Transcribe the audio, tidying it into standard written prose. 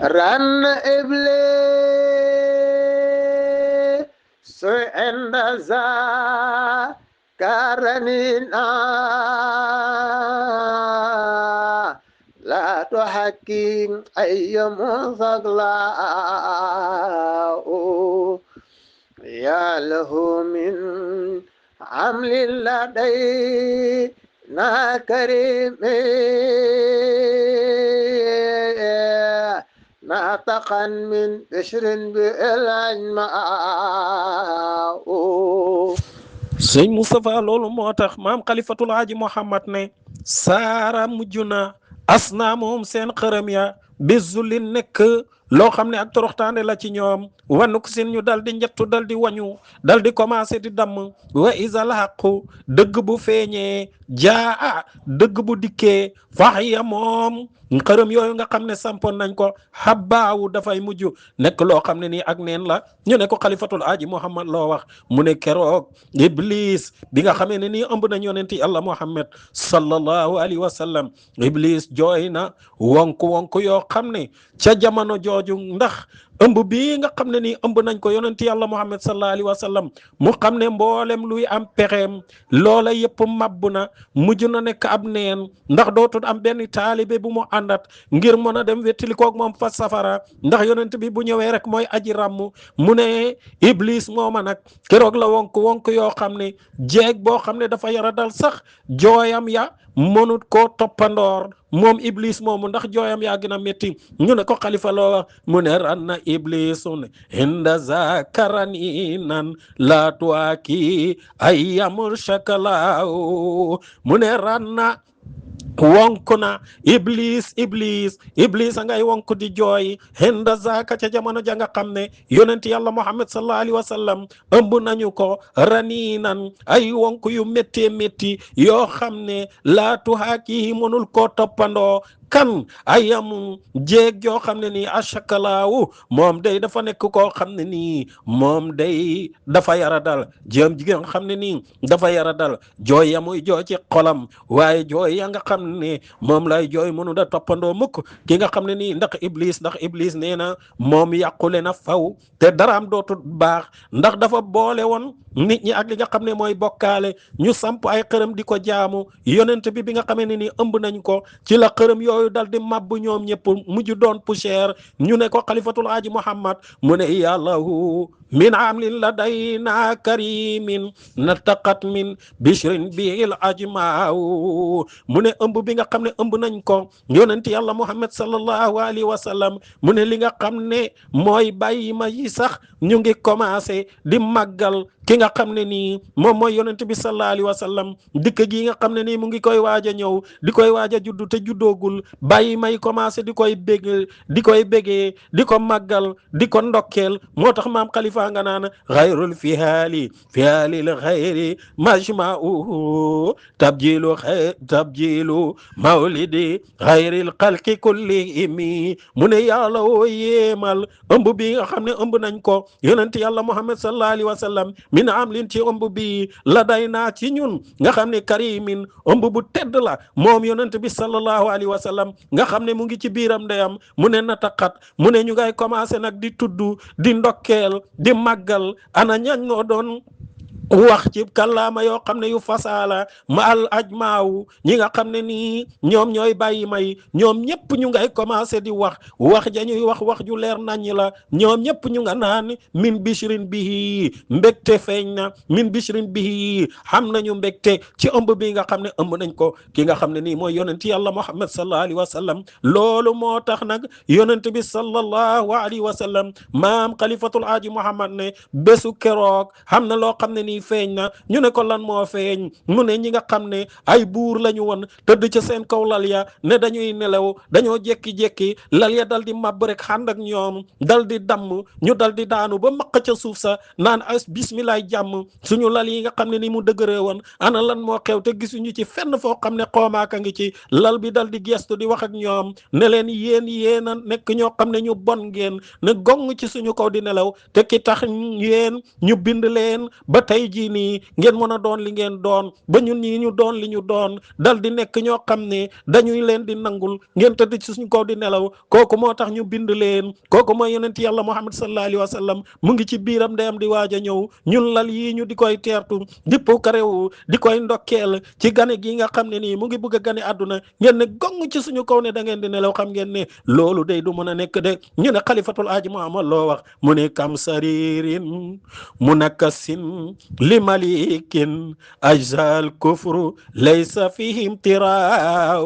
رن إبليس عند ذكرنينا لا تحكم أي مثقلا يا له من عمل لدينا كريم ناطقا من بشر بالأجماء sëñ Moustapha loolu moo tax maam xalifatul aaji Muhammad ne saara mujj na asnaa moom seen xërëm ya bizulli nekk loo xam ne ak toroxtaande la ci ñoom wannu ko seen ñu dal di njattu dal di wañu dal di commencé di damm wa isal xaqu dëgg bu feeñee jaa dëgg bu dikkee fax ya moom xërëm yooyu nga xam ne sampoon nañ ko xabbaawu dafay mujj nekk loo xam ne nii ak neen la ñu ne ko xalifatul aaji Muhammad loo wax mu ne keroog iblis bi nga xamee ne nii ëmb nañ yonenti yàlla Muhammad sallallahu alayhi wa sallam iblis jooy na wonk yoo xam ne ca jamono jooju ndax ëmb bii nga xam ne nii ëmb nañ ko yonenti yàlla Muhammad sallallahu alayhi wa sallam mu xam ne mboolem luy am pexeem loola yëpp mabbu na mujj na nekk ab neen ndax dootul am benn taalibe bu mu àndat ngir mën a dem wettali koog moom fa safara ndax yonent bi bu ñëwee rek mooy aji ràmm mu ne iblis mooma nag keroog la wonk yoo xam ne jeeg boo xam ne dafa yara dal sax jooyam ya mënut koo toppandoor moom iblis moomu ndax jooyam yaa gën a métti ñu ne ko xalifa loo wax mu ne ranna iblisun inda zakarani nan laa tuwaaki ay yamur shakalaaw mu ne ranna wonk na iblis a ngay wonk di jooy henda zaka ca jamono ja nga xam ne yonent yàlla Muhammad sallallahu alayhi wa sallam ëmb nañu ko raniinan ay wonk yu métti yoo xam ne laatu haaki mënul koo toppandoo kan ayam jéeg joo xam ne nii achakalaawu moom day dafa nekk koo xam ne nii moom day dafa yara dal jéem jigéen xam ne nii dafa yara dal jooy yamuy jooy ci xolam waaye jooy ya nga xam ne moom lay jooy mënu da toppandoo mukk ki nga xam ne nii ndax iblis nee na moom yàqule na faw te daraam dootul baax ndax dafa boole woon nit ñi ak li nga xam ne mooy bokkaale ñu samp ay xërëm di ko jaamu yonent bi nga xamee ne nii ëmb nañ ko ci la xërëm yooyu dal di mabbu ñoom ñëpp mujj doon poussière ñu ne ko xalifatul aaji Muhammad mu ne yàllahu min amlin ladayna karimin nataqat min bishrin bil ajmaaw mu ne ëmb bi nga xam ne ëmb nañ ko yonent yàlla Muhammad sallallahu alayhi wa sallam mu ne li nga xam ne mooy bàyyi ma yi sax ñu ngi commencé di màggal ki nga xam ne nii moom mooy yonent bi sallallahu alayhi wa sallam dikk gi nga xam ne nii mu ngi koy waaj a ñëw di koy waaj a juddu te juddoogul bàyyi may commencé di koy bégee di ko màggal di ko ndokkeel moo tax maam xalifa nga naan xayrul fihaali la xayri majma'u tabjilu mawlidi xayril xalqi kullihimi mu ne yàlla woo yéemal ëmb bi nga xam ne ëmb nañ ko yonent yàlla Muhammad sallallahu alayhi wa sallam min am lin ci ëmb bi la day naa ci ñun nga xam ne karimin ëmb bu tedd la moom yonent bi sallallahu alayhi wa sallam nga xam ne mu ngi ci biiram ndeyam mu ne nataqat mu ne ñu ngay commencé nag di tudd di ndokkeel di màggal ana ñañ noo doon wax ci kàllaama yoo xam ne yu fasaala ma al ajmaaw ñi nga xam ne nii ñoom ñooy bàyyi may ñoom ñëpp ñu ngay commencé di wax ja ñuy wax ju leer naññ la ñoom ñëpp ñu nga naan min bishrin bihi mbégte feeñ na min bishrin bihi xam nañu mbégte ci ëmb bi nga xam ne ëmb nañ ko ki nga xam ne nii mooy yonent yàlla Muhammad sallallahu alayhi wa sallam loolu moo tax nag yonent bi sallallahu alayhi wa sallam maam xalifatul aaji Muhammad ne bésu keroog xam na loo xam ne nii feeñ na ñu ne ko lan moo feeñ mu ne ñi nga xam ne ay buur lañu woon tëdd ca seen kaw lal ya ne dañuy nelaw dañoo jekki-jekki lal ya dal di màbb rek xànd ak ñoom dal di damm ñu dal di daanu ba maq ca suuf sa naan as bismillaay jàmm suñu lal yi nga xam ne ni mu dëgëree woon ana lan moo xew te gisuñu ci fenn foo xam ne xoomaaka ngi ci lal bi dal di gestu di wax ak ñoom ne leen yéen a nekk ñoo xam ne ñu bon ngeen ne gong ci suñu kaw di nelaw te ki tax yéen ñu bind leen ba tey tey jii nii ngeen mën a doon li ngeen doon ba ñun ñii ñu doon li ñu doon dal di nekk ñoo xam ne dañuy leen di nangul ngeen tëdd ci suñu kaw di nelaw kooku moo tax ñu bind leen kooku mooy yonent yàlla Muhammad sallallahu alayhi wa sallam mu ngi ci biiram ndeyam di waaj a ñëw ñun lal yii ñu di koy teertu di puukarewu di koy ndokkeel ci gane gi nga xam ne nii mu ngi bëgg a gane àdduna ngeen ne gong ci suñu kaw ne da ngeen di nelaw xam ngeen ne loolu day du mën a nekk de ñu ne xalifatul aaji Muhammad loo wax mu ne kam saririn munakkasin li malikin ajzal kufru laysa fihi imtiraaw